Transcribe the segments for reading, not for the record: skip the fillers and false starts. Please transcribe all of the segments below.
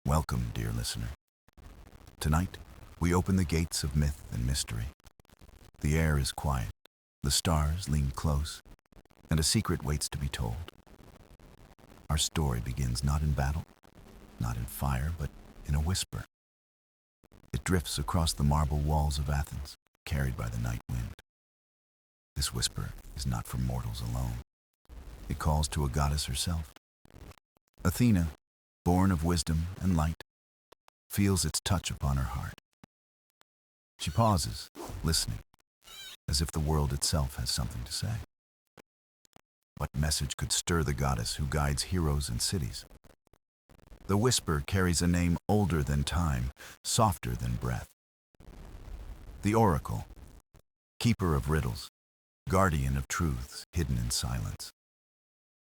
Welcome, dear listener. Tonight, we open the gates of myth and mystery. The air is quiet, the stars lean close, and a secret waits to be told. Our story begins not in battle, not in fire, but in a whisper. It drifts across the marble walls of Athens, carried by the night wind. This whisper is not for mortals alone. It calls to a goddess herself. Athena, born of wisdom and light, feels its touch upon her heart. She pauses, listening, as if the world itself has something to say. What message could stir the goddess who guides heroes and cities? The whisper carries a name older than time, softer than breath. The oracle, keeper of riddles, guardian of truths hidden in silence.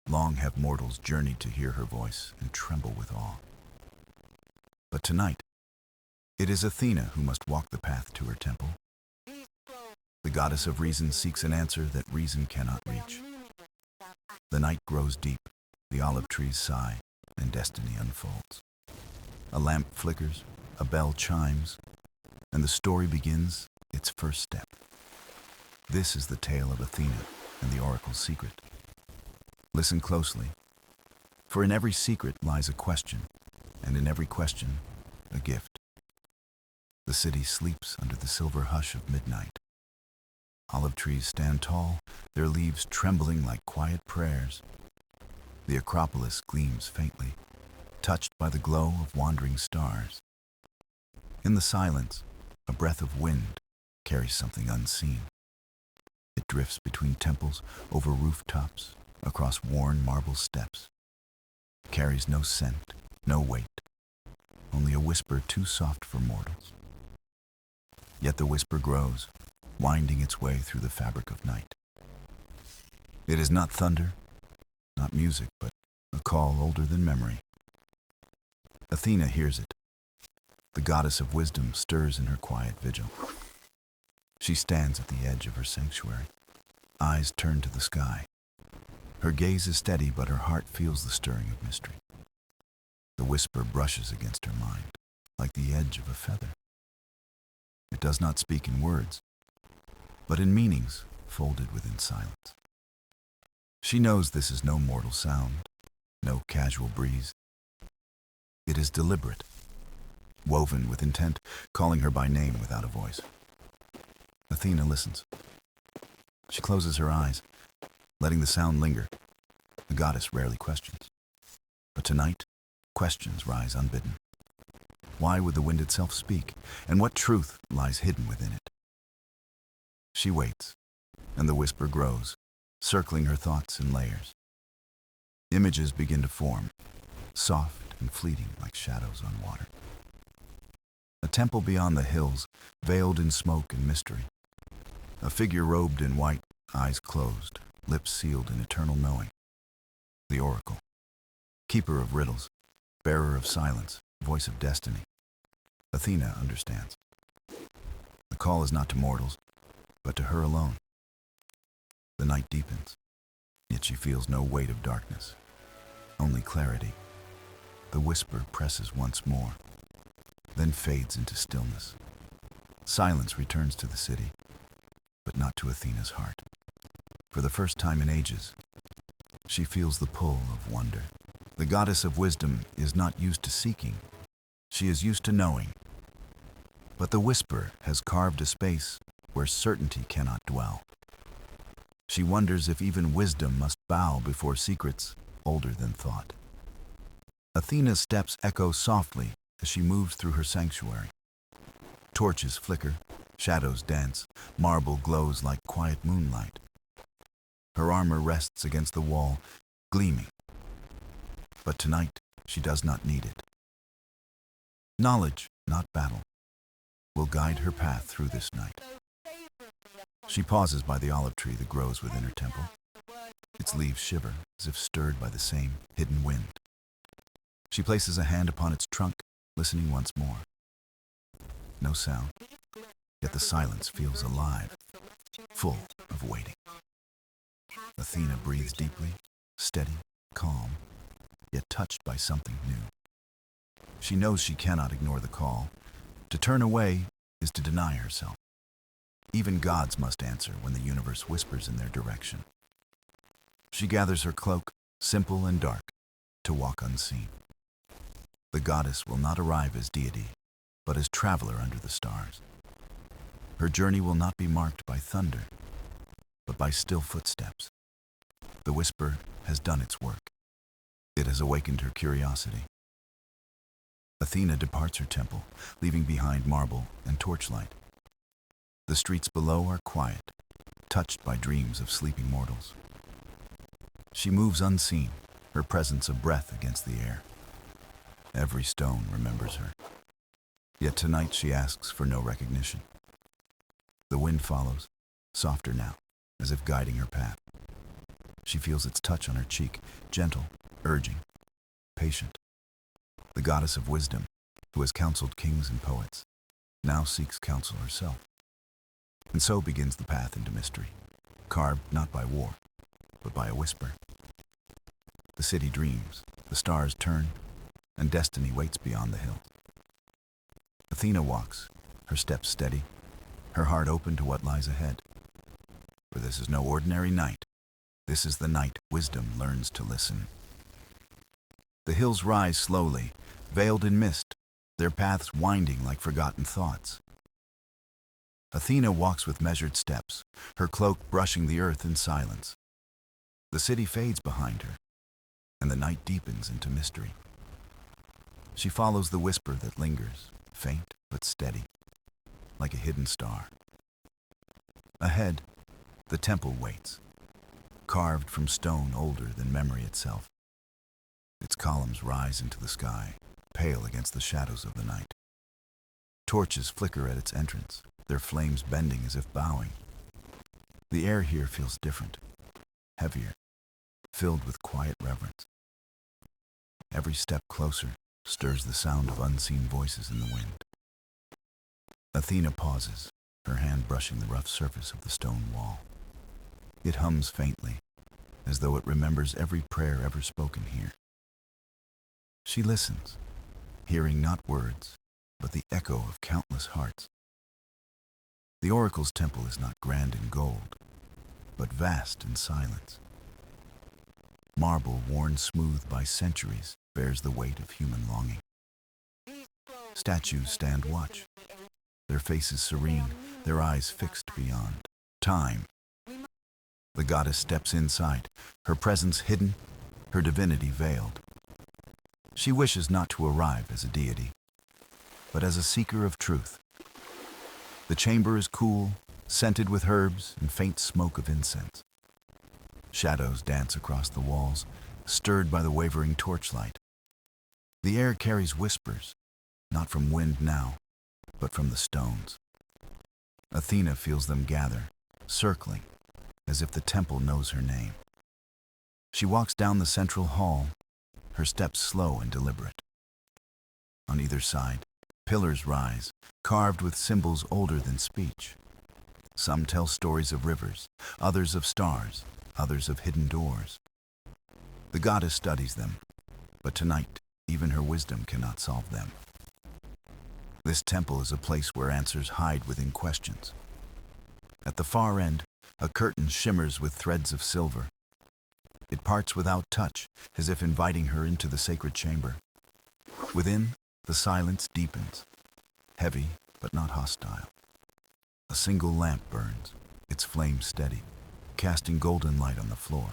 Long have mortals journeyed to hear her voice and tremble with awe. But tonight, it is Athena who must walk the path to her temple. The goddess of reason seeks an answer that reason cannot reach. The night grows deep, the olive trees sigh, and destiny unfolds. A lamp flickers, a bell chimes, and the story begins its first step. This is the tale of Athena and the oracle's secret. Listen closely, for in every secret lies a question, and in every question, a gift. The city sleeps under the silver hush of midnight. Olive trees stand tall, their leaves trembling like quiet prayers. The Acropolis gleams faintly, touched by the glow of wandering stars. In the silence, a breath of wind carries something unseen. It drifts between temples, over rooftops, across worn marble steps. It carries no scent, no weight, only a whisper too soft for mortals. Yet the whisper grows, winding its way through the fabric of night. It is not thunder, not music, but a call older than memory. Athena hears it. The goddess of wisdom stirs in her quiet vigil. She stands at the edge of her sanctuary, eyes turned to the sky. Her gaze is steady, but her heart feels the stirring of mystery. The whisper brushes against her mind, like the edge of a feather. It does not speak in words, but in meanings folded within silence. She knows this is no mortal sound, no casual breeze. It is deliberate, woven with intent, calling her by name without a voice. Athena listens. She closes her eyes, letting the sound linger. The goddess rarely questions. But tonight, questions rise unbidden. Why would the wind itself speak? And what truth lies hidden within it? She waits, and the whisper grows, circling her thoughts in layers. Images begin to form, soft and fleeting like shadows on water. A temple beyond the hills, veiled in smoke and mystery. A figure robed in white, eyes closed, lips sealed in eternal knowing. The oracle, keeper of riddles, bearer of silence, voice of destiny. Athena understands. The call is not to mortals, but to her alone. The night deepens, yet she feels no weight of darkness, only clarity. The whisper presses once more, then fades into stillness. Silence returns to the city, but not to Athena's heart. For the first time in ages, she feels the pull of wonder. The goddess of wisdom is not used to seeking. She is used to knowing. But the whisper has carved a space where certainty cannot dwell. She wonders if even wisdom must bow before secrets older than thought. Athena's steps echo softly as she moves through her sanctuary. Torches flicker, shadows dance, marble glows like quiet moonlight. Her armor rests against the wall, gleaming. But tonight, she does not need it. Knowledge, not battle, will guide her path through this night. She pauses by the olive tree that grows within her temple. Its leaves shiver as if stirred by the same hidden wind. She places a hand upon its trunk, listening once more. No sound, yet the silence feels alive, full of waiting. Athena breathes deeply, steady, calm, yet touched by something new. She knows she cannot ignore the call. To turn away is to deny herself. Even gods must answer when the universe whispers in their direction. She gathers her cloak, simple and dark, to walk unseen. The goddess will not arrive as deity, but as traveler under the stars. Her journey will not be marked by thunder, but by still footsteps. The whisper has done its work. It has awakened her curiosity. Athena departs her temple, leaving behind marble and torchlight. The streets below are quiet, touched by dreams of sleeping mortals. She moves unseen, her presence a breath against the air. Every stone remembers her. Yet tonight she asks for no recognition. The wind follows, softer now, as if guiding her path. She feels its touch on her cheek, gentle, urging, patient. The goddess of wisdom, who has counseled kings and poets, now seeks counsel herself. And so begins the path into mystery, carved not by war, but by a whisper. The city dreams, the stars turn, and destiny waits beyond the hill. Athena walks, her steps steady, her heart open to what lies ahead. For this is no ordinary night. This is the night wisdom learns to listen. The hills rise slowly, veiled in mist, their paths winding like forgotten thoughts. Athena walks with measured steps, her cloak brushing the earth in silence. The city fades behind her, and the night deepens into mystery. She follows the whisper that lingers, faint but steady, like a hidden star. Ahead, the temple waits, carved from stone older than memory itself. Its columns rise into the sky, pale against the shadows of the night. Torches flicker at its entrance, their flames bending as if bowing. The air here feels different, heavier, filled with quiet reverence. Every step closer stirs the sound of unseen voices in the wind. Athena pauses, her hand brushing the rough surface of the stone wall. It hums faintly, as though it remembers every prayer ever spoken here. She listens, hearing not words, but the echo of countless hearts. The oracle's temple is not grand in gold, but vast in silence. Marble worn smooth by centuries bears the weight of human longing. Statues stand watch, their faces serene, their eyes fixed beyond time. The goddess steps inside, her presence hidden, her divinity veiled. She wishes not to arrive as a deity, but as a seeker of truth. The chamber is cool, scented with herbs and faint smoke of incense. Shadows dance across the walls, stirred by the wavering torchlight. The air carries whispers, not from wind now, but from the stones. Athena feels them gather, circling, as if the temple knows her name. She walks down the central hall, her steps slow and deliberate. On either side, pillars rise, carved with symbols older than speech. Some tell stories of rivers, others of stars, others of hidden doors. The goddess studies them, but tonight, even her wisdom cannot solve them. This temple is a place where answers hide within questions. At the far end, a curtain shimmers with threads of silver. It parts without touch, as if inviting her into the sacred chamber. Within, the silence deepens, heavy but not hostile. A single lamp burns, its flame steady, casting golden light on the floor.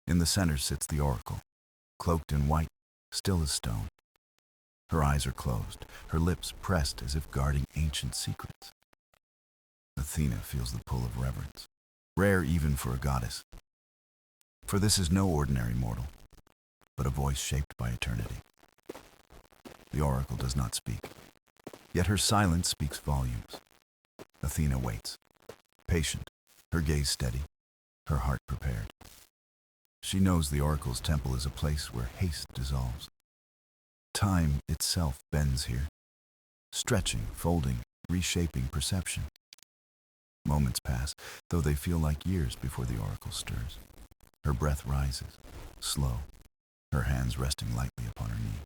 In the center sits the oracle, cloaked in white, still as stone. Her eyes are closed, her lips pressed as if guarding ancient secrets. Athena feels the pull of reverence, rare even for a goddess. For this is no ordinary mortal, but a voice shaped by eternity. The oracle does not speak, yet her silence speaks volumes. Athena waits, patient, her gaze steady, her heart prepared. She knows the oracle's temple is a place where haste dissolves. Time itself bends here, stretching, folding, reshaping perception. Moments pass, though they feel like years before the oracle stirs. Her breath rises, slow, her hands resting lightly upon her knee.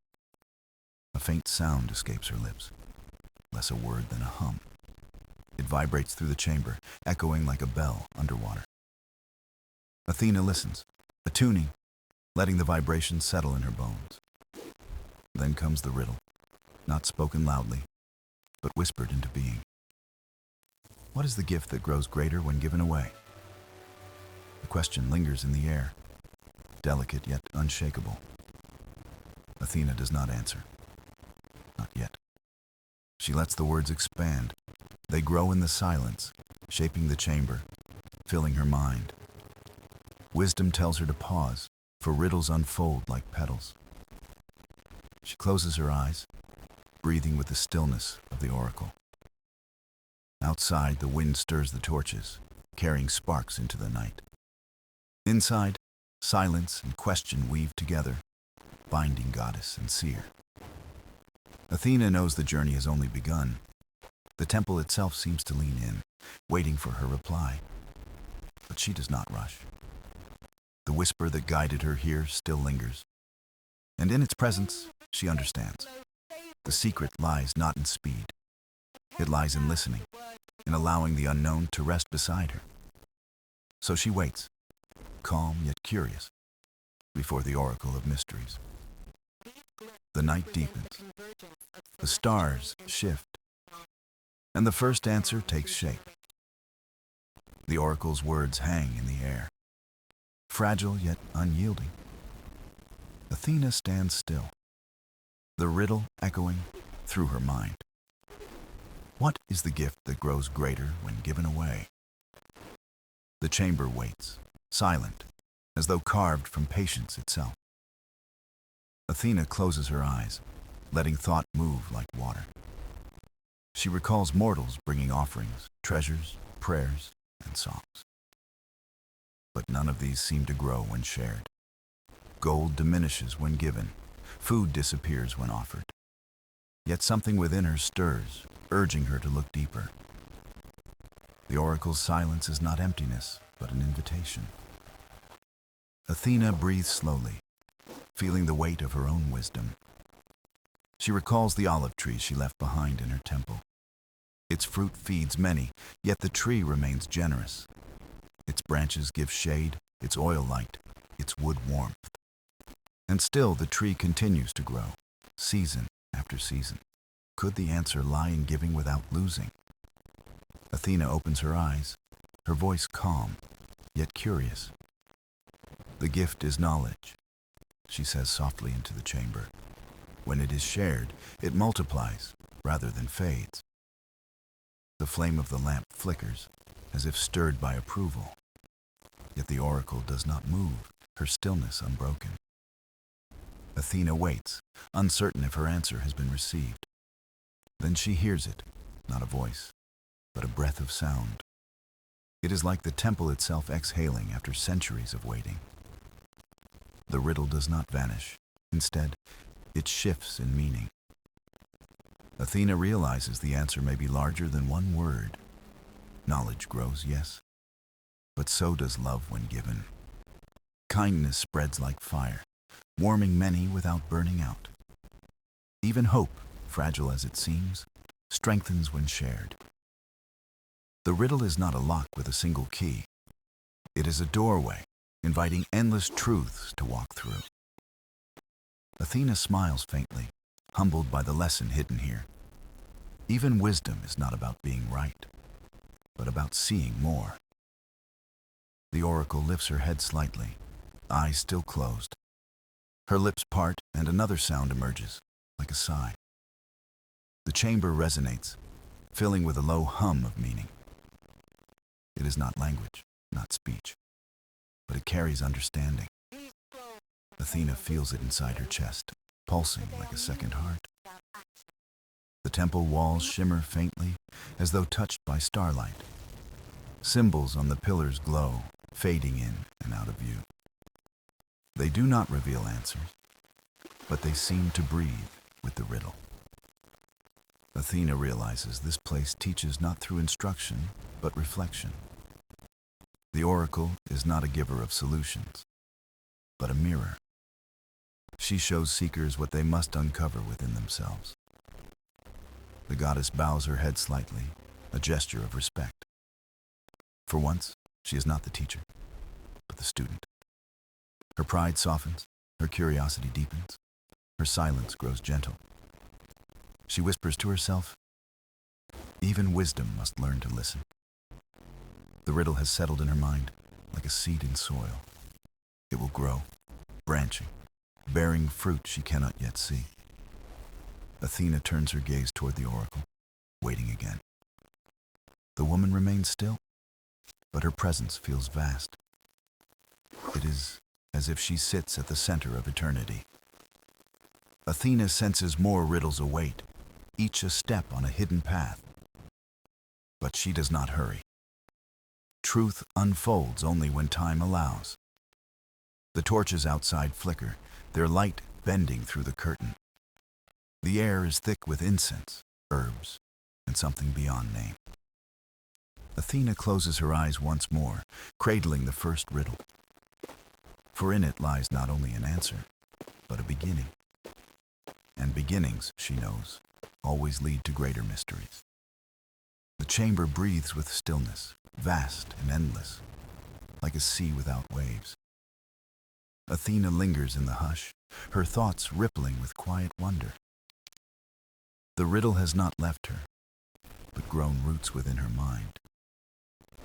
A faint sound escapes her lips, less a word than a hum. It vibrates through the chamber, echoing like a bell underwater. Athena listens, attuning, letting the vibration settle in her bones. Then comes the riddle, not spoken loudly, but whispered into being. What is the gift that grows greater when given away? The question lingers in the air, delicate yet unshakable. Athena does not answer. Not yet. She lets the words expand. They grow in the silence, shaping the chamber, filling her mind. Wisdom tells her to pause, for riddles unfold like petals. She closes her eyes, breathing with the stillness of the oracle. Outside, the wind stirs the torches, carrying sparks into the night. Inside, silence and question weave together, binding goddess and seer. Athena knows the journey has only begun. The temple itself seems to lean in, waiting for her reply. But she does not rush. The whisper that guided her here still lingers. And in its presence, she understands. The secret lies not in speed. It lies in listening, in allowing the unknown to rest beside her. So she waits, calm yet curious, before the oracle of mysteries. The night deepens. The stars shift. And the first answer takes shape. The oracle's words hang in the air, fragile yet unyielding. Athena stands still, the riddle echoing through her mind. What is the gift that grows greater when given away? The chamber waits, silent, as though carved from patience itself. Athena closes her eyes, letting thought move like water. She recalls mortals bringing offerings, treasures, prayers, and songs. But none of these seem to grow when shared. Gold diminishes when given. Food disappears when offered. Yet something within her stirs, urging her to look deeper. The oracle's silence is not emptiness, but an invitation. Athena breathes slowly, feeling the weight of her own wisdom. She recalls the olive tree she left behind in her temple. Its fruit feeds many, yet the tree remains generous. Its branches give shade, its oil light, its wood warmth. And still the tree continues to grow, season after season. Could the answer lie in giving without losing? Athena opens her eyes, her voice calm, yet curious. The gift is knowledge, she says softly into the chamber. When it is shared, it multiplies rather than fades. The flame of the lamp flickers, as if stirred by approval. Yet the oracle does not move, her stillness unbroken. Athena waits, uncertain if her answer has been received. Then she hears it, not a voice, but a breath of sound. It is like the temple itself exhaling after centuries of waiting. The riddle does not vanish. Instead, it shifts in meaning. Athena realizes the answer may be larger than one word. Knowledge grows, yes, but so does love when given. Kindness spreads like fire, warming many without burning out. Even hope, fragile as it seems, strengthens when shared. The riddle is not a lock with a single key. It is a doorway, inviting endless truths to walk through. Athena smiles faintly, humbled by the lesson hidden here. Even wisdom is not about being right, but about seeing more. The oracle lifts her head slightly, eyes still closed. Her lips part and another sound emerges, like a sigh. The chamber resonates, filling with a low hum of meaning. It is not language, not speech, but it carries understanding. Athena feels it inside her chest, pulsing like a second heart. The temple walls shimmer faintly, as though touched by starlight. Symbols on the pillars glow, fading in and out of view. They do not reveal answers, but they seem to breathe with the riddle. Athena realizes this place teaches not through instruction, but reflection. The oracle is not a giver of solutions, but a mirror. She shows seekers what they must uncover within themselves. The goddess bows her head slightly, a gesture of respect. For once, she is not the teacher, but the student. Her pride softens, her curiosity deepens, her silence grows gentle. She whispers to herself, "Even wisdom must learn to listen." The riddle has settled in her mind, like a seed in soil. It will grow, branching, bearing fruit she cannot yet see. Athena turns her gaze toward the oracle, waiting again. The woman remains still, but her presence feels vast. It is as if she sits at the center of eternity. Athena senses more riddles await, each a step on a hidden path. But she does not hurry. Truth unfolds only when time allows. The torches outside flicker, their light bending through the curtain. The air is thick with incense, herbs, and something beyond name. Athena closes her eyes once more, cradling the first riddle. For in it lies not only an answer, but a beginning. And beginnings, she knows, always lead to greater mysteries. The chamber breathes with stillness, vast and endless, like a sea without waves. Athena lingers in the hush, her thoughts rippling with quiet wonder. The riddle has not left her, but grown roots within her mind.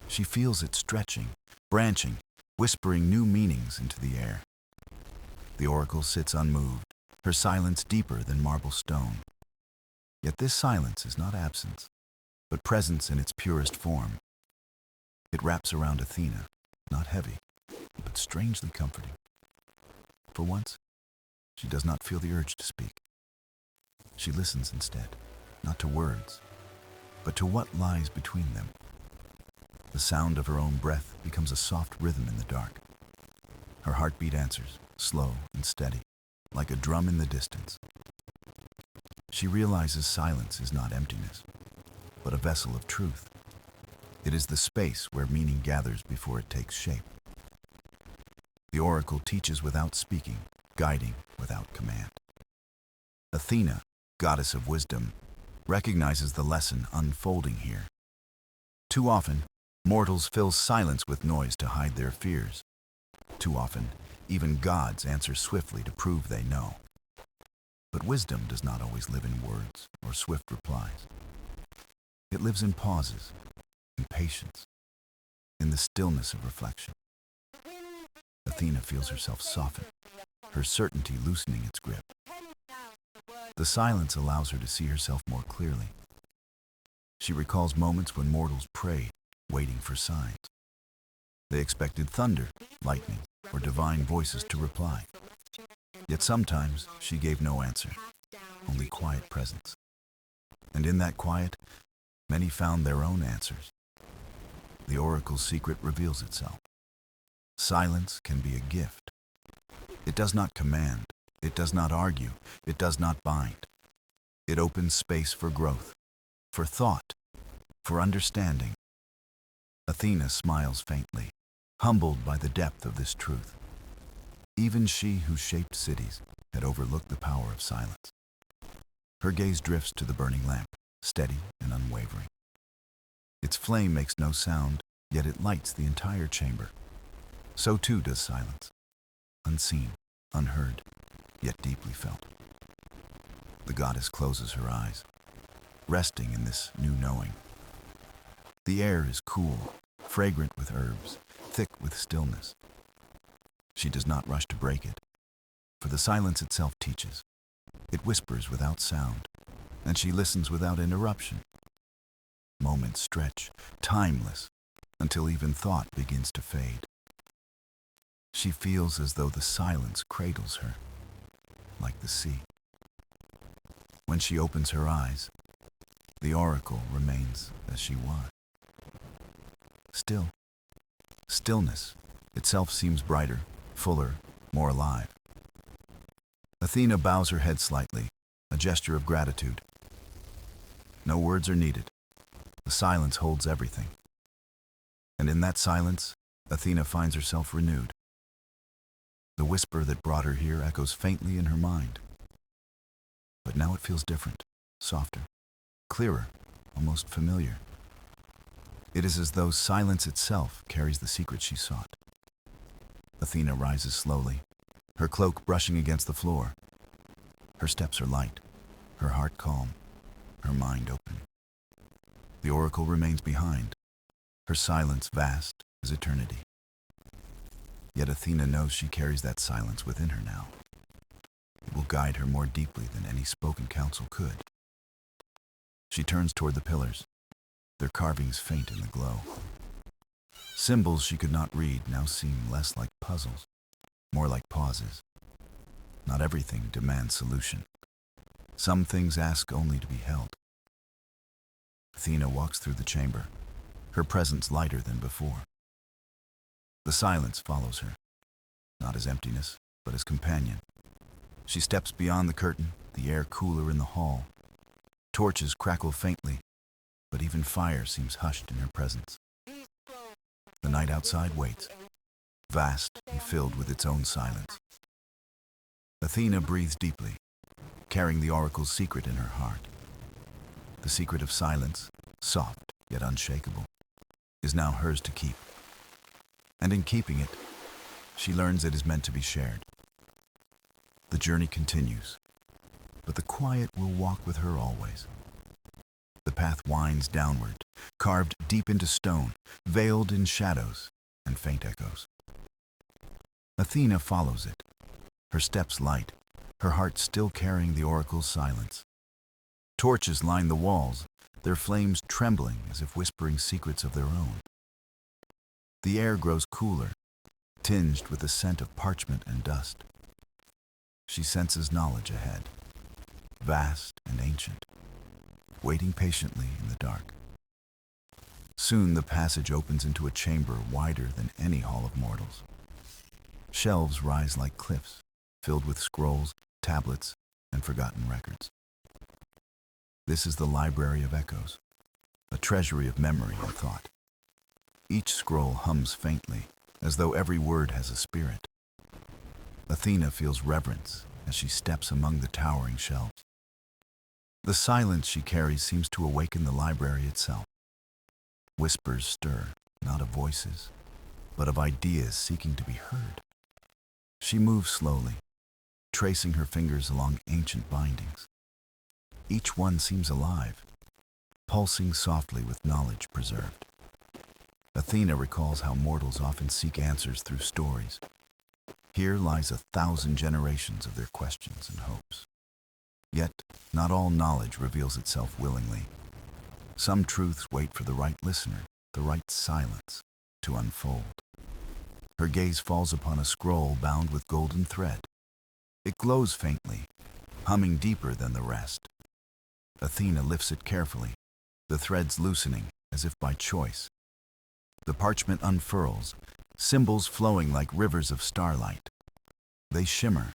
She feels it stretching, branching, whispering new meanings into the air. The oracle sits unmoved, her silence deeper than marble stone. Yet this silence is not absence, but presence in its purest form. It wraps around Athena, not heavy, but strangely comforting. For once, she does not feel the urge to speak. She listens instead, not to words, but to what lies between them. The sound of her own breath becomes a soft rhythm in the dark. Her heartbeat answers, slow and steady, like a drum in the distance. She realizes silence is not emptiness, but a vessel of truth. It is the space where meaning gathers before it takes shape. The oracle teaches without speaking, guiding without command. Athena, goddess of wisdom, recognizes the lesson unfolding here. Too often, mortals fill silence with noise to hide their fears. Too often, even gods answer swiftly to prove they know. But wisdom does not always live in words or swift replies. It lives in pauses, in patience, in the stillness of reflection. Athena feels herself soften, her certainty loosening its grip. The silence allows her to see herself more clearly. She recalls moments when mortals prayed, waiting for signs. They expected thunder, lightning, or divine voices to reply. Yet sometimes she gave no answer, only quiet presence. And in that quiet, many found their own answers. The oracle's secret reveals itself. Silence can be a gift. It does not command, it does not argue, it does not bind. It opens space for growth, for thought, for understanding. Athena smiles faintly, humbled by the depth of this truth. Even she who shaped cities had overlooked the power of silence. Her gaze drifts to the burning lamp, steady and unwavering. Its flame makes no sound, yet it lights the entire chamber. So too does silence, unseen, unheard, yet deeply felt. The goddess closes her eyes, resting in this new knowing. The air is cool, fragrant with herbs, thick with stillness. She does not rush to break it, for the silence itself teaches. It whispers without sound, and she listens without interruption. Moments stretch, timeless, until even thought begins to fade. She feels as though the silence cradles her, like the sea. When she opens her eyes, the oracle remains as she was. Still, stillness itself seems brighter, fuller, more alive. Athena bows her head slightly, a gesture of gratitude. No words are needed. The silence holds everything. And in that silence, Athena finds herself renewed. The whisper that brought her here echoes faintly in her mind. But now it feels different, softer, clearer, almost familiar. It is as though silence itself carries the secret she sought. Athena rises slowly, her cloak brushing against the floor. Her steps are light, her heart calm, her mind open. The oracle remains behind, her silence vast as eternity. Yet Athena knows she carries that silence within her now. It will guide her more deeply than any spoken counsel could. She turns toward the pillars, their carvings faint in the glow. Symbols she could not read now seem less like puzzles, more like pauses. Not everything demands solution. Some things ask only to be held. Athena walks through the chamber, her presence lighter than before. The silence follows her, not as emptiness, but as companion. She steps beyond the curtain, the air cooler in the hall. Torches crackle faintly, but even fire seems hushed in her presence. The night outside waits, vast and filled with its own silence. Athena breathes deeply, carrying the oracle's secret in her heart. The secret of silence, soft yet unshakable, is now hers to keep. And in keeping it, she learns it is meant to be shared. The journey continues, but the quiet will walk with her always. The path winds downward, carved deep into stone, veiled in shadows and faint echoes. Athena follows it, her steps light, her heart still carrying the oracle's silence. Torches line the walls, their flames trembling as if whispering secrets of their own. The air grows cooler, tinged with the scent of parchment and dust. She senses knowledge ahead, vast and ancient, waiting patiently in the dark. Soon the passage opens into a chamber wider than any hall of mortals. Shelves rise like cliffs, filled with scrolls, tablets, and forgotten records. This is the Library of Echoes, a treasury of memory and thought. Each scroll hums faintly, as though every word has a spirit. Athena feels reverence as she steps among the towering shelves. The silence she carries seems to awaken the library itself. Whispers stir, not of voices, but of ideas seeking to be heard. She moves slowly, tracing her fingers along ancient bindings. Each one seems alive, pulsing softly with knowledge preserved. Athena recalls how mortals often seek answers through stories. Here lies 1,000 generations of their questions and hopes. Yet, not all knowledge reveals itself willingly. Some truths wait for the right listener, the right silence, to unfold. Her gaze falls upon a scroll bound with golden thread. It glows faintly, humming deeper than the rest. Athena lifts it carefully, the threads loosening as if by choice. The parchment unfurls, symbols flowing like rivers of starlight. They shimmer,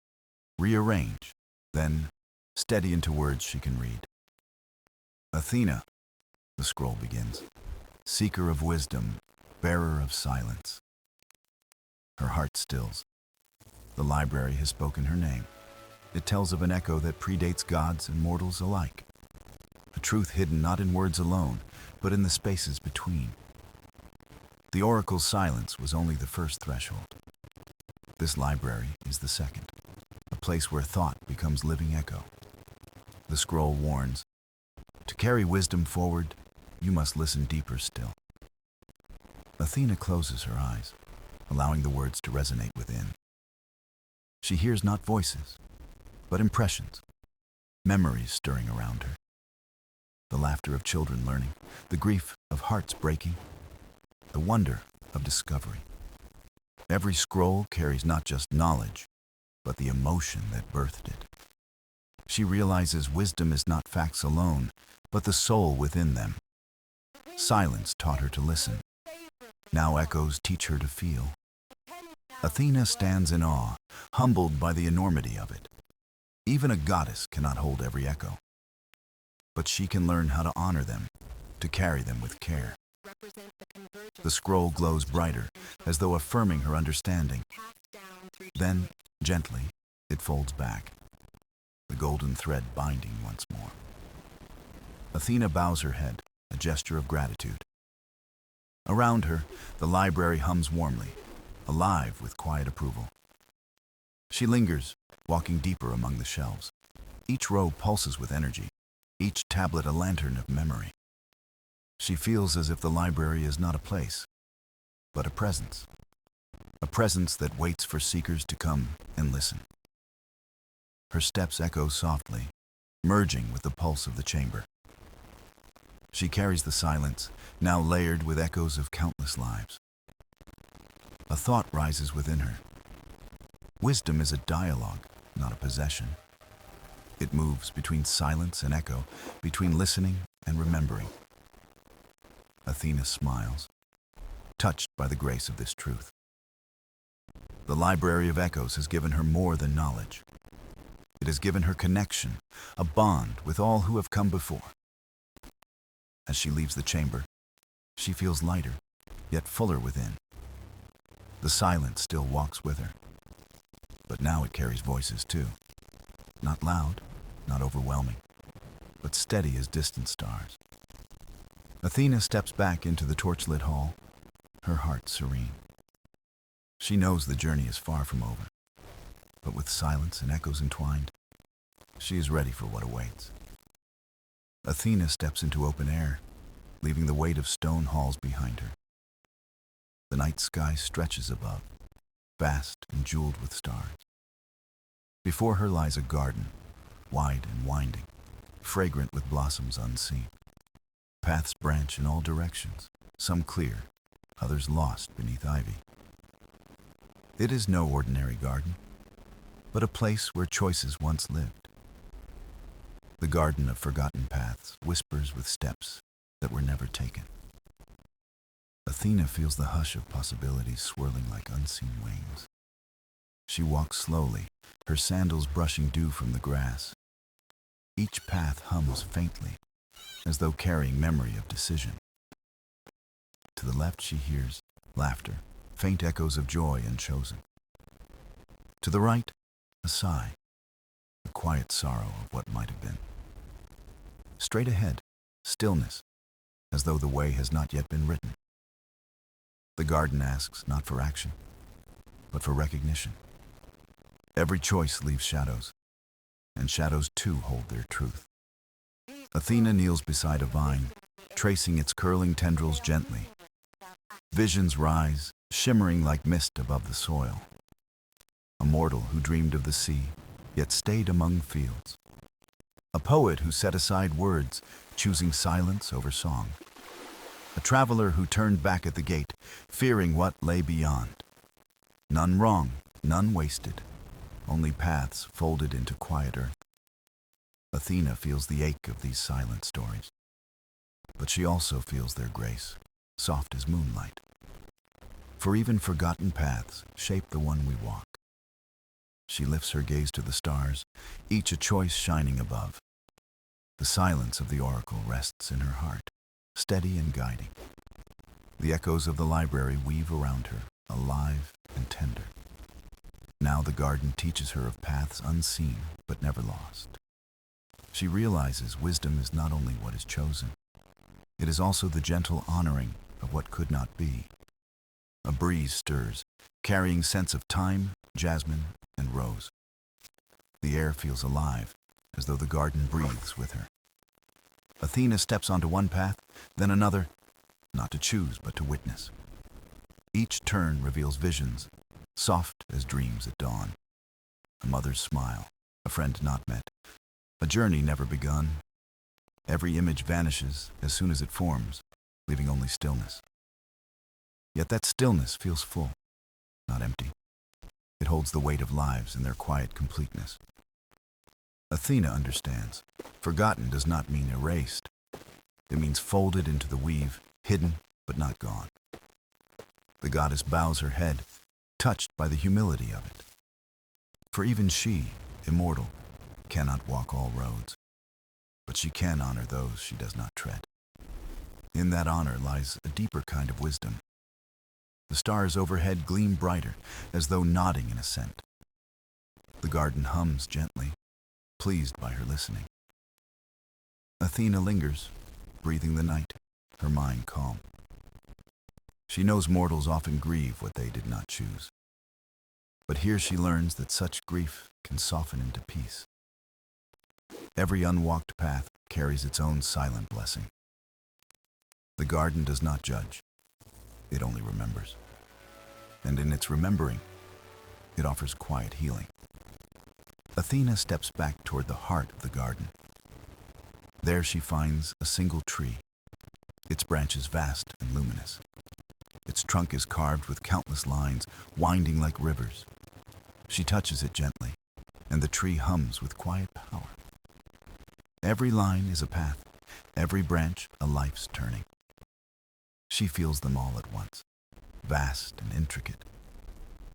rearrange, then steady into words she can read. Athena, the scroll begins, seeker of wisdom, bearer of silence. Her heart stills. The library has spoken her name. It tells of an echo that predates gods and mortals alike. A truth hidden not in words alone, but in the spaces between. The oracle's silence was only the first threshold. This library is the second, a place where thought becomes living echo. The scroll warns, to carry wisdom forward, you must listen deeper still. Athena closes her eyes, allowing the words to resonate within. She hears not voices, but impressions, memories stirring around her. The laughter of children learning, the grief of hearts breaking, the wonder of discovery. Every scroll carries not just knowledge, but the emotion that birthed it. She realizes wisdom is not facts alone, but the soul within them. Silence taught her to listen. Now echoes teach her to feel. Athena stands in awe, humbled by the enormity of it. Even a goddess cannot hold every echo. But she can learn how to honor them, to carry them with care. The scroll glows brighter, as though affirming her understanding. Then, gently, it folds back, the golden thread binding once more. Athena bows her head, a gesture of gratitude. Around her, the library hums warmly, alive with quiet approval. She lingers, walking deeper among the shelves. Each row pulses with energy, each tablet a lantern of memory. She feels as if the library is not a place, but a presence that waits for seekers to come and listen. Her steps echo softly, merging with the pulse of the chamber. She carries the silence, now layered with echoes of countless lives. A thought rises within her. Wisdom is a dialogue, not a possession. It moves between silence and echo, between listening and remembering. Athena smiles, touched by the grace of this truth. The Library of Echoes has given her more than knowledge. It has given her connection, a bond with all who have come before. As she leaves the chamber, she feels lighter, yet fuller within. The silence still walks with her, but now it carries voices too. Not loud, not overwhelming, but steady as distant stars. Athena steps back into the torchlit hall, her heart serene. She knows the journey is far from over, but with silence and echoes entwined, she is ready for what awaits. Athena steps into open air, leaving the weight of stone halls behind her. The night sky stretches above, vast and jeweled with stars. Before her lies a garden, wide and winding, fragrant with blossoms unseen. Paths branch in all directions, some clear, others lost beneath ivy. It is no ordinary garden, but a place where choices once lived. The garden of forgotten paths whispers with steps that were never taken. Athena feels the hush of possibilities swirling like unseen wings. She walks slowly, her sandals brushing dew from the grass. Each path hums faintly, as though carrying memory of decision. To the left she hears laughter, faint echoes of joy unchosen. To the right, a sigh, the quiet sorrow of what might have been. Straight ahead, stillness, as though the way has not yet been written. The garden asks not for action, but for recognition. Every choice leaves shadows, and shadows too hold their truth. Athena kneels beside a vine, tracing its curling tendrils gently. Visions rise, shimmering like mist above the soil. A mortal who dreamed of the sea, yet stayed among fields. A poet who set aside words, choosing silence over song. A traveler who turned back at the gate, fearing what lay beyond. None wrong, none wasted, only paths folded into quiet earth. Athena feels the ache of these silent stories, but she also feels their grace, soft as moonlight. For even forgotten paths shape the one we walk. She lifts her gaze to the stars, each a choice shining above. The silence of the oracle rests in her heart, steady and guiding. The echoes of the library weave around her, alive and tender. Now the garden teaches her of paths unseen but never lost. She realizes wisdom is not only what is chosen, it is also the gentle honoring of what could not be. A breeze stirs, carrying scents of thyme, jasmine, and rose. The air feels alive, as though the garden breathes with her. Athena steps onto one path, then another, not to choose but to witness. Each turn reveals visions, soft as dreams at dawn. A mother's smile, a friend not met, a journey never begun. Every image vanishes as soon as it forms, leaving only stillness. Yet that stillness feels full, not empty. It holds the weight of lives in their quiet completeness. Athena understands. Forgotten does not mean erased. It means folded into the weave, hidden but not gone. The goddess bows her head, touched by the humility of it. For even she, immortal, cannot walk all roads, but she can honor those she does not tread. In that honor lies a deeper kind of wisdom, The stars overhead gleam brighter, as though nodding in assent. The garden hums gently, pleased by her listening. Athena lingers, breathing the night, her mind calm. She knows mortals often grieve what they did not choose. But here she learns that such grief can soften into peace. Every unwalked path carries its own silent blessing. The garden does not judge, it only remembers. And in its remembering, it offers quiet healing. Athena steps back toward the heart of the garden. There she finds a single tree, its branches vast and luminous. Its trunk is carved with countless lines, winding like rivers. She touches it gently, and the tree hums with quiet power. Every line is a path, every branch a life's turning. She feels them all at once, vast and intricate.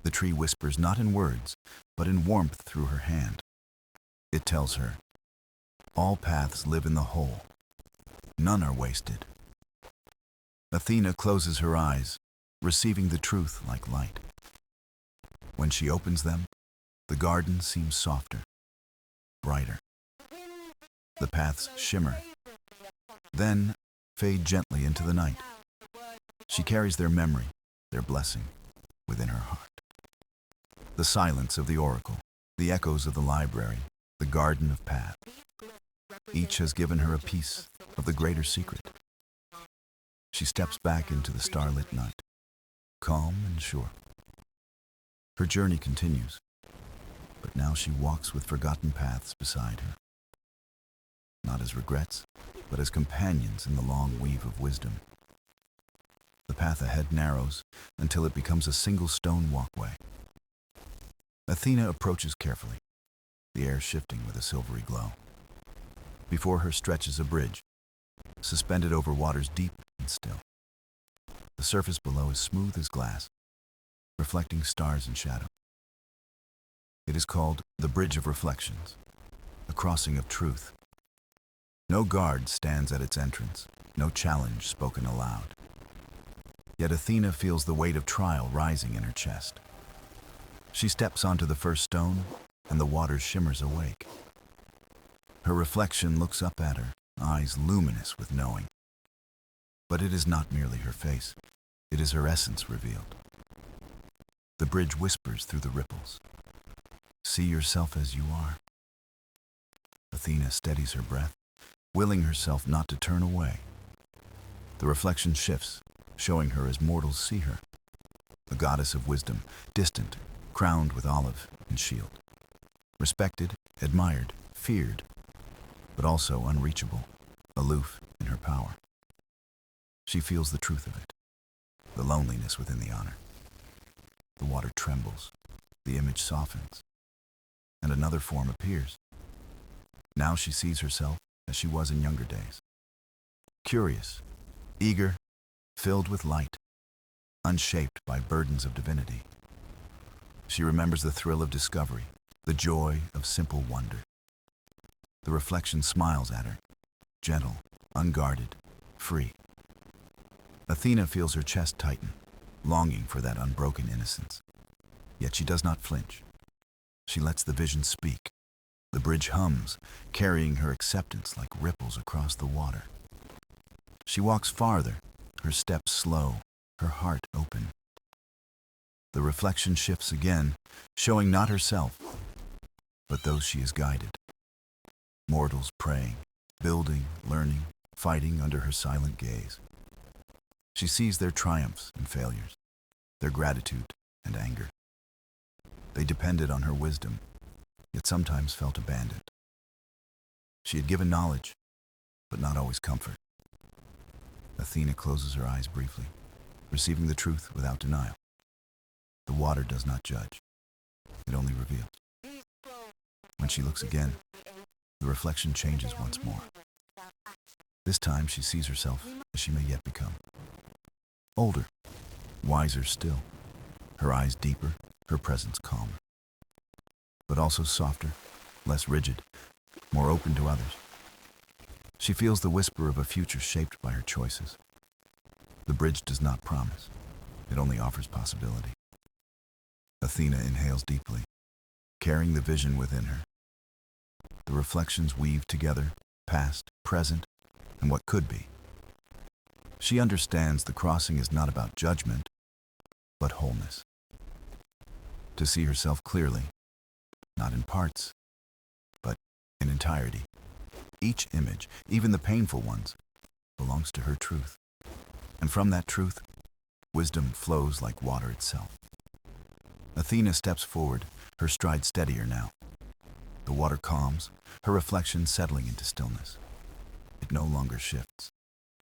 The tree whispers not in words, but in warmth through her hand. It tells her, all paths live in the whole. None are wasted. Athena closes her eyes, receiving the truth like light. When she opens them, the garden seems softer, brighter. The paths shimmer, then fade gently into the night. She carries their memory, their blessing, within her heart. The silence of the oracle, the echoes of the library, the garden of paths. Each has given her a piece of the greater secret. She steps back into the starlit night, calm and sure. Her journey continues, but now she walks with forgotten paths beside her. Not as regrets, but as companions in the long weave of wisdom. The path ahead narrows until it becomes a single stone walkway. Athena approaches carefully, the air shifting with a silvery glow. Before her stretches a bridge, suspended over waters deep and still. The surface below is smooth as glass, reflecting stars and shadow. It is called the Bridge of Reflections, a crossing of truth. No guard stands at its entrance, no challenge spoken aloud. Yet Athena feels the weight of trial rising in her chest. She steps onto the first stone, and the water shimmers awake. Her reflection looks up at her, eyes luminous with knowing. But it is not merely her face, it is her essence revealed. The bridge whispers through the ripples. See yourself as you are. Athena steadies her breath, willing herself not to turn away. The reflection shifts, showing her as mortals see her, a goddess of wisdom, distant, crowned with olive and shield. Respected, admired, feared, but also unreachable, aloof in her power. She feels the truth of it, the loneliness within the honor. The water trembles, the image softens, and another form appears. Now she sees herself as she was in younger days. Curious, eager, filled with light, unshaped by burdens of divinity. She remembers the thrill of discovery, the joy of simple wonder. The reflection smiles at her, gentle, unguarded, free. Athena feels her chest tighten, longing for that unbroken innocence. Yet she does not flinch. She lets the vision speak. The bridge hums, carrying her acceptance like ripples across the water. She walks farther, her steps slow, her heart open. The reflection shifts again, showing not herself, but those she has guided. Mortals praying, building, learning, fighting under her silent gaze. She sees their triumphs and failures, their gratitude and anger. They depended on her wisdom, yet sometimes felt abandoned. She had given knowledge, but not always comfort. Athena closes her eyes briefly, receiving the truth without denial. The water does not judge, it only reveals. When she looks again, the reflection changes once more. This time she sees herself as she may yet become. Older, wiser still, her eyes deeper, her presence calmer. But also softer, less rigid, more open to others. She feels the whisper of a future shaped by her choices. The bridge does not promise, It only offers possibility. Athena inhales deeply, carrying the vision within her. The reflections weave together, past, present, and what could be. She understands the crossing is not about judgment, but wholeness. To see herself clearly, not in parts, but in entirety. Each image, even the painful ones, belongs to her truth. And from that truth, wisdom flows like water itself. Athena steps forward, her stride steadier now. The water calms, her reflection settling into stillness. It no longer shifts,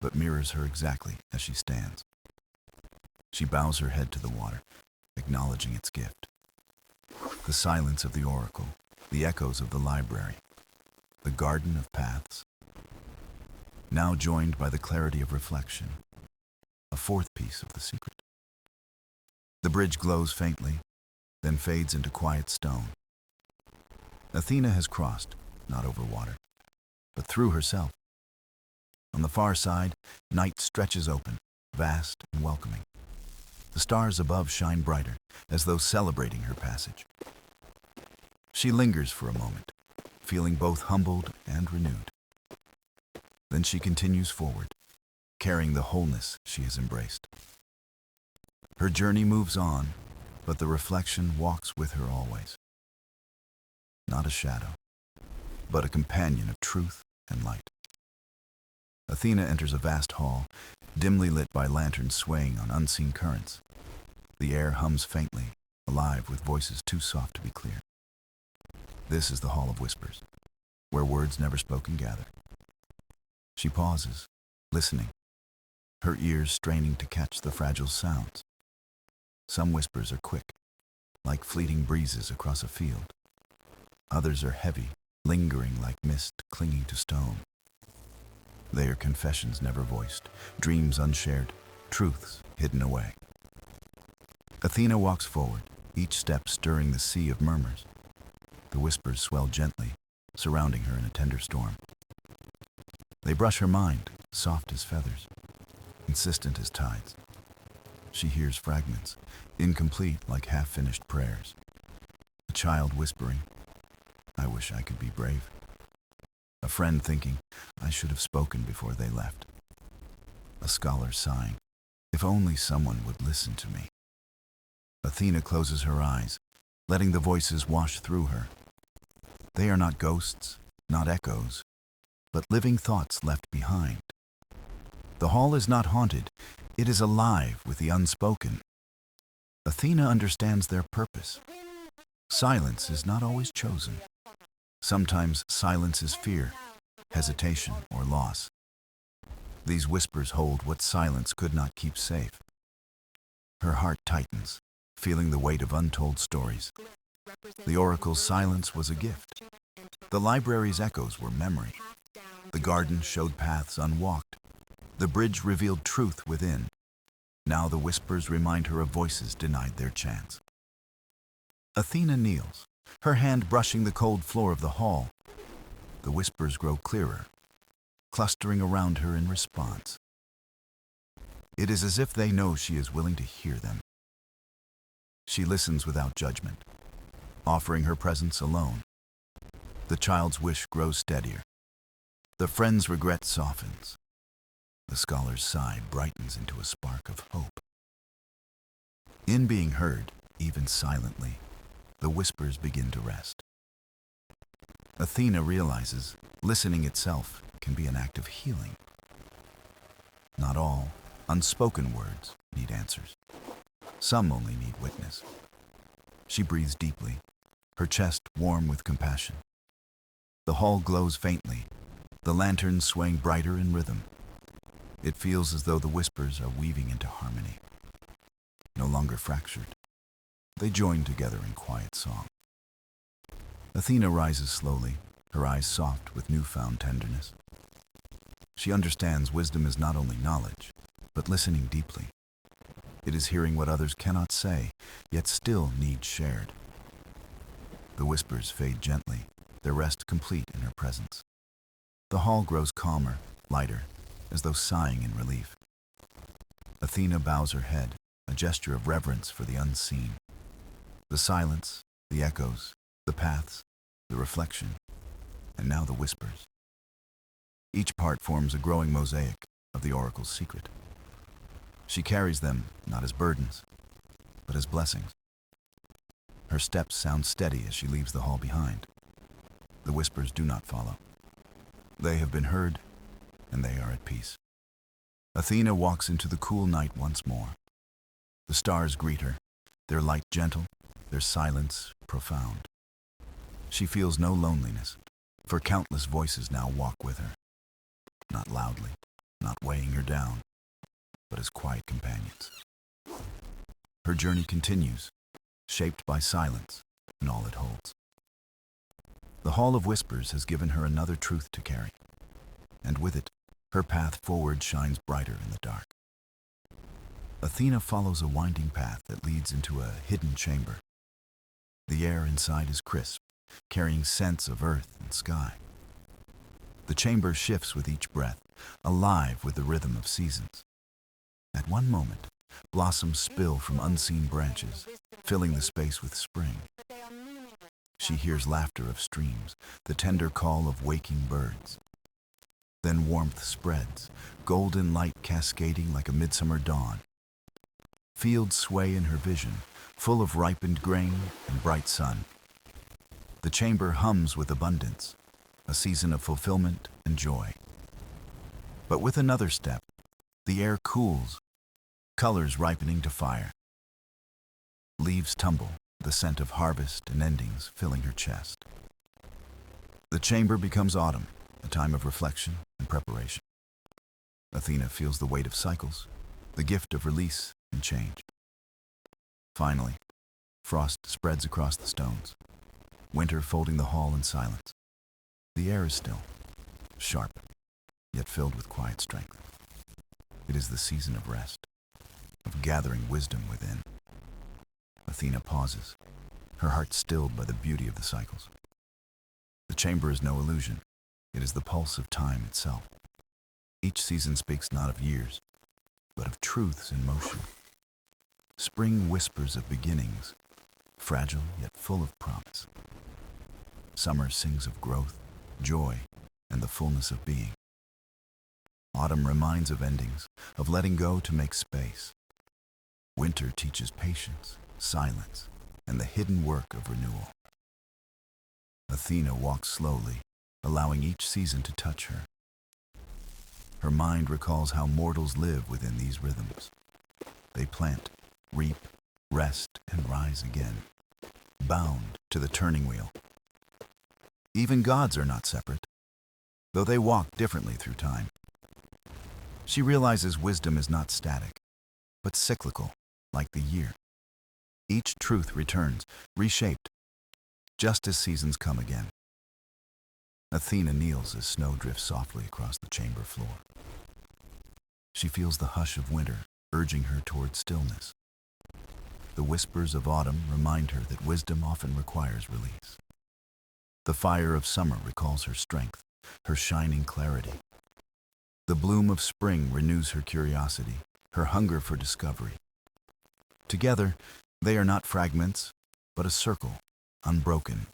but mirrors her exactly as she stands. She bows her head to the water, acknowledging its gift. The silence of the oracle, the echoes of the library, the garden of paths, now joined by the clarity of reflection, a fourth piece of the secret. The bridge glows faintly, then fades into quiet stone. Athena has crossed, not over water, but through herself. On the far side, night stretches open, vast and welcoming. The stars above shine brighter, as though celebrating her passage. She lingers for a moment, feeling both humbled and renewed. Then she continues forward, carrying the wholeness she has embraced. Her journey moves on, but the reflection walks with her always. Not a shadow, but a companion of truth and light. Athena enters a vast hall, dimly lit by lanterns swaying on unseen currents. The air hums faintly, alive with voices too soft to be clear. This is the Hall of Whispers, where words never spoken gather. She pauses, listening, her ears straining to catch the fragile sounds. Some whispers are quick, like fleeting breezes across a field. Others are heavy, lingering like mist clinging to stone. They are confessions never voiced, dreams unshared, truths hidden away. Athena walks forward, each step stirring the sea of murmurs. The whispers swell gently, surrounding her in a tender storm. They brush her mind, soft as feathers, insistent as tides. She hears fragments, incomplete like half-finished prayers. A child whispering, "I wish I could be brave." A friend thinking, "I should have spoken before they left." A scholar sighing, "If only someone would listen to me." Athena closes her eyes, letting the voices wash through her. They are not ghosts, not echoes, but living thoughts left behind. The hall is not haunted, it is alive with the unspoken. Athena understands their purpose. Silence is not always chosen. Sometimes silence is fear, hesitation, or loss. These whispers hold what silence could not keep safe. Her heart tightens, feeling the weight of untold stories. The oracle's silence was a gift. The library's echoes were memory. The garden showed paths unwalked. The bridge revealed truth within. Now the whispers remind her of voices denied their chance. Athena kneels, her hand brushing the cold floor of the hall. The whispers grow clearer, clustering around her in response. It is as if they know she is willing to hear them. She listens without judgment, offering her presence alone. The child's wish grows steadier. The friend's regret softens. The scholar's sigh brightens into a spark of hope. In being heard, even silently, the whispers begin to rest. Athena realizes listening itself can be an act of healing. Not all unspoken words need answers. Some only need witness. She breathes deeply, her chest warm with compassion. The hall glows faintly, the lanterns swaying brighter in rhythm. It feels as though the whispers are weaving into harmony. No longer fractured, they join together in quiet song. Athena rises slowly, her eyes soft with newfound tenderness. She understands wisdom is not only knowledge, but listening deeply. It is hearing what others cannot say, yet still need shared. The whispers fade gently, their rest complete in her presence. The hall grows calmer, lighter, as though sighing in relief. Athena bows her head, a gesture of reverence for the unseen. The silence, the echoes, the paths, the reflection, and now the whispers. Each part forms a growing mosaic of the oracle's secret. She carries them not as burdens, but as blessings. Her steps sound steady as she leaves the hall behind. The whispers do not follow. They have been heard, and they are at peace. Athena walks into the cool night once more. The stars greet her, their light gentle, their silence profound. She feels no loneliness, for countless voices now walk with her. Not loudly, not weighing her down, but as quiet companions. Her journey continues, shaped by silence and all it holds. The Hall of Whispers has given her another truth to carry, and with it, her path forward shines brighter in the dark. Athena follows a winding path that leads into a hidden chamber. The air inside is crisp, carrying scents of earth and sky. The chamber shifts with each breath, alive with the rhythm of seasons. At one moment, blossoms spill from unseen branches, filling the space with spring. She hears laughter of streams, the tender call of waking birds. Then warmth spreads, golden light cascading like a midsummer dawn. Fields sway in her vision, full of ripened grain and bright sun. The chamber hums with abundance, a season of fulfillment and joy. But with another step, the air cools, colors ripening to fire. Leaves tumble, the scent of harvest and endings filling her chest. The chamber becomes autumn, a time of reflection and preparation. Athena feels the weight of cycles, the gift of release and change. Finally, frost spreads across the stones, winter folding the hall in silence. The air is still, sharp, yet filled with quiet strength. It is the season of rest, of gathering wisdom within. Athena pauses, her heart stilled by the beauty of the cycles. The chamber is no illusion. It is the pulse of time itself. Each season speaks not of years, but of truths in motion. Spring whispers of beginnings, fragile yet full of promise. Summer sings of growth, joy, and the fullness of being. Autumn reminds of endings, of letting go to make space. Winter teaches patience, silence, and the hidden work of renewal. Athena walks slowly, allowing each season to touch her. Her mind recalls how mortals live within these rhythms. They plant, reap, rest, and rise again, bound to the turning wheel. Even gods are not separate, though they walk differently through time. She realizes wisdom is not static, but cyclical, like the year. Each truth returns, reshaped, just as seasons come again. Athena kneels as snow drifts softly across the chamber floor. She feels the hush of winter urging her toward stillness. The whispers of autumn remind her that wisdom often requires release. The fire of summer recalls her strength, her shining clarity. The bloom of spring renews her curiosity, her hunger for discovery. Together, they are not fragments, but a circle, unbroken.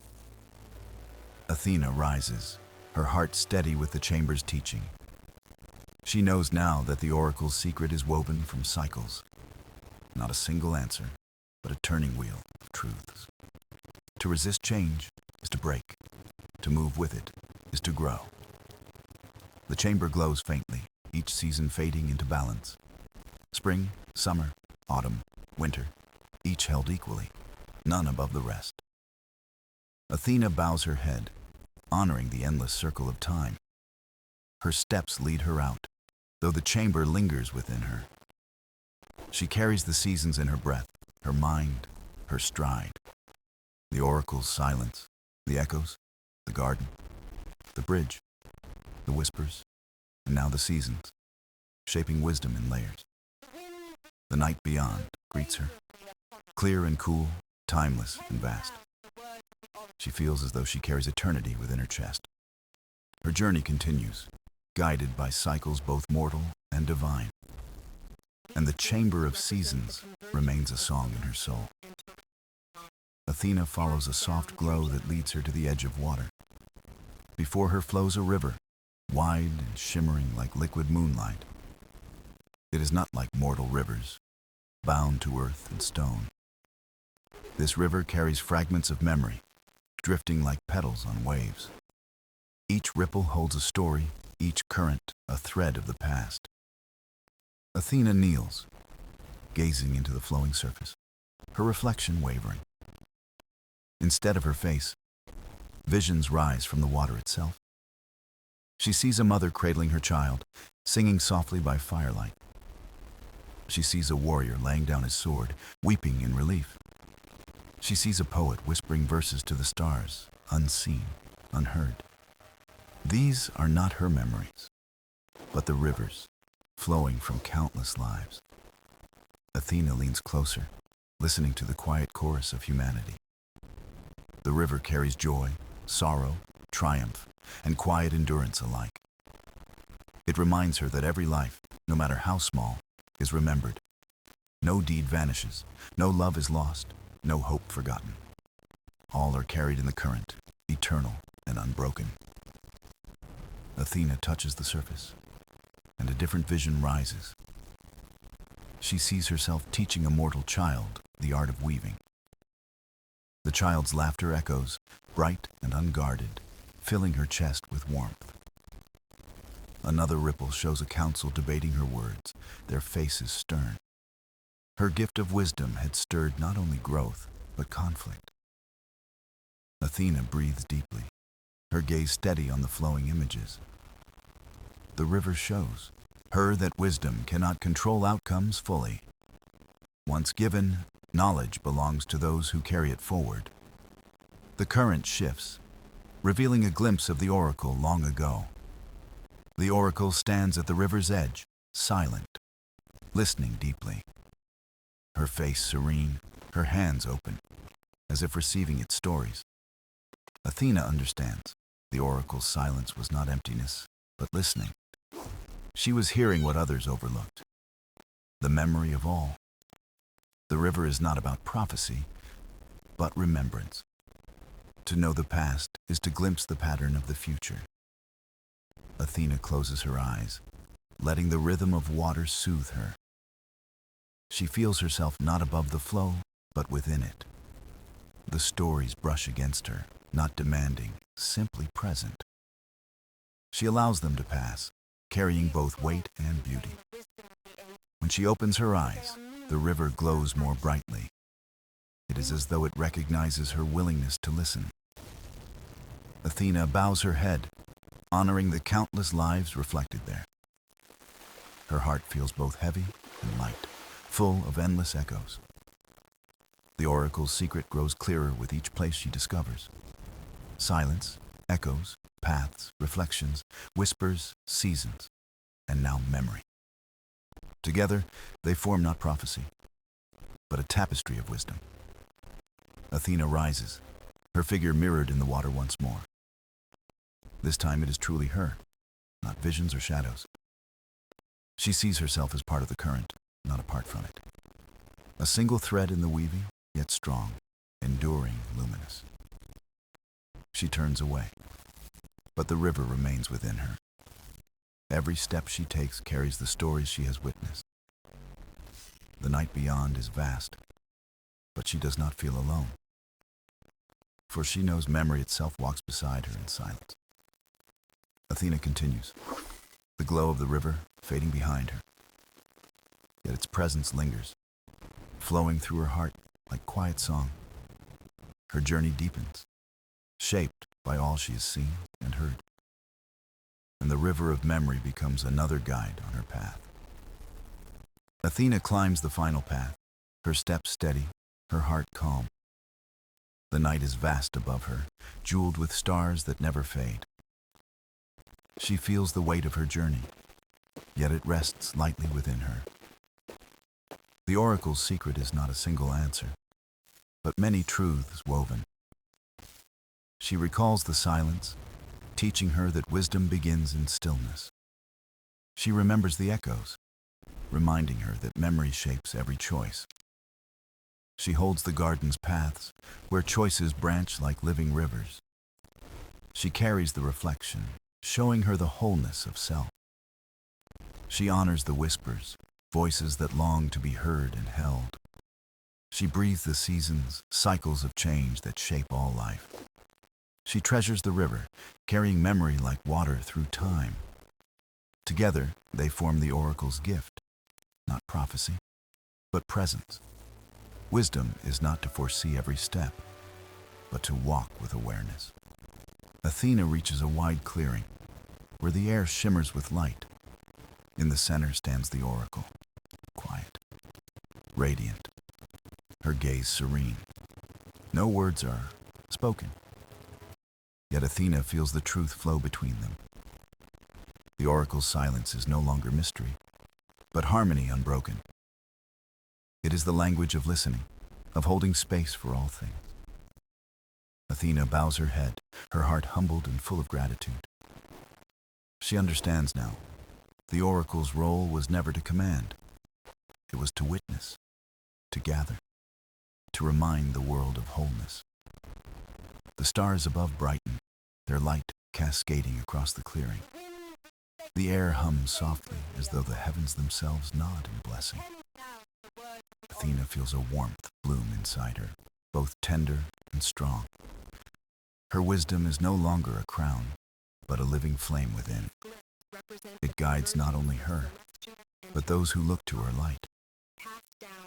Athena rises, her heart steady with the chamber's teaching. She knows now that the oracle's secret is woven from cycles. Not a single answer, but a turning wheel of truths. To resist change is to break. To move with it is to grow. The chamber glows faintly, each season fading into balance. Spring, summer, autumn, winter, each held equally, none above the rest. Athena bows her head, honoring the endless circle of time. Her steps lead her out, though the chamber lingers within her. She carries the seasons in her breath, her mind, her stride. The oracle's silence, the echoes, the garden, the bridge, the whispers, and now the seasons, shaping wisdom in layers. The night beyond greets her, clear and cool, timeless and vast. She feels as though she carries eternity within her chest. Her journey continues, guided by cycles both mortal and divine. and the chamber of seasons remains a song in her soul. Athena follows a soft glow that leads her to the edge of water. Before her flows a river, wide and shimmering like liquid moonlight. It is not like mortal rivers, bound to earth and stone. This river carries fragments of memory, drifting like petals on waves. Each ripple holds a story, each current a thread of the past. Athena kneels, gazing into the flowing surface, her reflection wavering. Instead of her face, visions rise from the water itself. She sees a mother cradling her child, singing softly by firelight. She sees a warrior laying down his sword, weeping in relief. She sees a poet whispering verses to the stars, unseen, unheard. These are not her memories, but the rivers, flowing from countless lives. Athena leans closer, listening to the quiet chorus of humanity. The river carries joy, sorrow, triumph, and quiet endurance alike. It reminds her that every life, no matter how small, is remembered. No deed vanishes, no love is lost, no hope forgotten. All are carried in the current, eternal and unbroken. Athena touches the surface, and a different vision rises. She sees herself teaching a mortal child the art of weaving. The child's laughter echoes, bright and unguarded, filling her chest with warmth. Another ripple shows a council debating her words, their faces stern. Her gift of wisdom had stirred not only growth, but conflict. Athena breathes deeply, her gaze steady on the flowing images. The river shows her that wisdom cannot control outcomes fully. Once given, knowledge belongs to those who carry it forward. The current shifts, revealing a glimpse of the oracle long ago. The oracle stands at the river's edge, silent, listening deeply. Her face serene, her hands open, as if receiving its stories. Athena understands. The oracle's silence was not emptiness, but listening. She was hearing what others overlooked. The memory of all. The river is not about prophecy, but remembrance. To know the past is to glimpse the pattern of the future. Athena closes her eyes, letting the rhythm of water soothe her. She feels herself not above the flow, but within it. The stories brush against her, not demanding, simply present. She allows them to pass, carrying both weight and beauty. When she opens her eyes, the river glows more brightly. It is as though it recognizes her willingness to listen. Athena bows her head, honoring the countless lives reflected there. Her heart feels both heavy and light, full of endless echoes. The oracle's secret grows clearer with each place she discovers. Silence, echoes, paths, reflections, whispers, seasons, and now memory. Together, they form not prophecy, but a tapestry of wisdom. Athena rises, her figure mirrored in the water once more. This time it is truly her, not visions or shadows. She sees herself as part of the current, not apart from it. A single thread in the weaving, yet strong, enduring, luminous. She turns away, but the river remains within her. Every step she takes carries the stories she has witnessed. The night beyond is vast, but she does not feel alone, for she knows memory itself walks beside her in silence. Athena continues, the glow of the river fading behind her, yet its presence lingers, flowing through her heart like quiet song. Her journey deepens, shaped by all she has seen and heard, and the river of memory becomes another guide on her path. Athena climbs the final path, her steps steady, her heart calm. The night is vast above her, jeweled with stars that never fade. She feels the weight of her journey, yet it rests lightly within her. The oracle's secret is not a single answer, but many truths woven. She recalls the silence, teaching her that wisdom begins in stillness. She remembers the echoes, reminding her that memory shapes every choice. She holds the garden's paths, where choices branch like living rivers. She carries the reflection, showing her the wholeness of self. She honors the whispers, voices that long to be heard and held. She breathes the seasons, cycles of change that shape all life. She treasures the river, carrying memory like water through time. Together, they form the oracle's gift, not prophecy, but presence. Wisdom is not to foresee every step, but to walk with awareness. Athena reaches a wide clearing, where the air shimmers with light. In the center stands the oracle, quiet, radiant, her gaze serene. No words are spoken, yet Athena feels the truth flow between them. The oracle's silence is no longer mystery, but harmony unbroken. It is the language of listening, of holding space for all things. Athena bows her head, her heart humbled and full of gratitude. She understands now. The oracle's role was never to command. It was to witness, to gather, to remind the world of wholeness. The stars above brighten, their light cascading across the clearing. The air hums softly as though the heavens themselves nod in blessing. Athena feels a warmth bloom inside her, both tender and strong. Her wisdom is no longer a crown, but a living flame within. It guides not only her, but those who look to her light.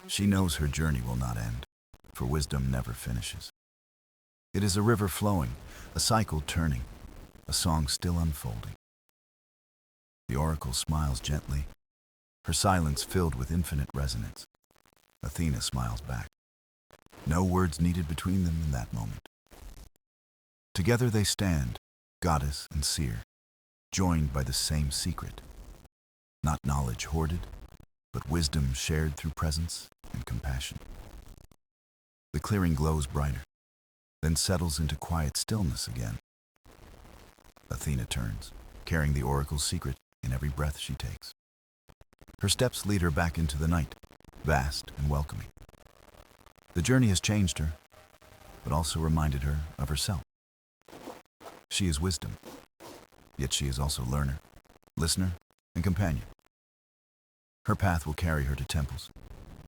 She knows her journey will not end, for wisdom never finishes. It is a river flowing, a cycle turning, a song still unfolding. The oracle smiles gently, her silence filled with infinite resonance. Athena smiles back. No words needed between them in that moment. Together they stand, goddess and seer, joined by the same secret. Not knowledge hoarded, but wisdom shared through presence and compassion. The clearing glows brighter, then settles into quiet stillness again. Athena turns, carrying the oracle's secret in every breath she takes. Her steps lead her back into the night, vast and welcoming. The journey has changed her, but also reminded her of herself. She is wisdom, yet she is also learner, listener, and companion. Her path will carry her to temples,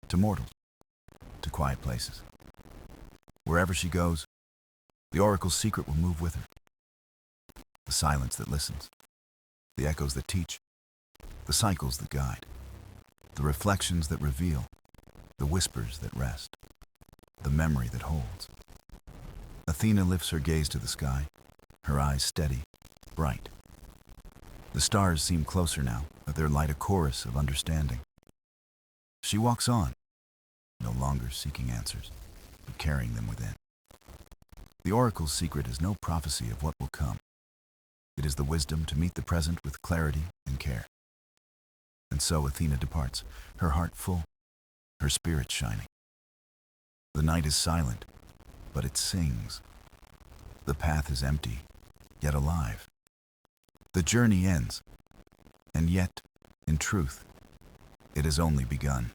to mortals, to quiet places. Wherever she goes, the oracle's secret will move with her. The silence that listens, the echoes that teach, the cycles that guide, the reflections that reveal, the whispers that rest, the memory that holds. Athena lifts her gaze to the sky, her eyes steady, bright. The stars seem closer now, their light a chorus of understanding. She walks on, no longer seeking answers, but carrying them within. The oracle's secret is no prophecy of what will come. It is the wisdom to meet the present with clarity and care. And so Athena departs, her heart full, her spirit shining. The night is silent, but it sings. The path is empty, yet alive. The journey ends, and yet, in truth, it has only begun.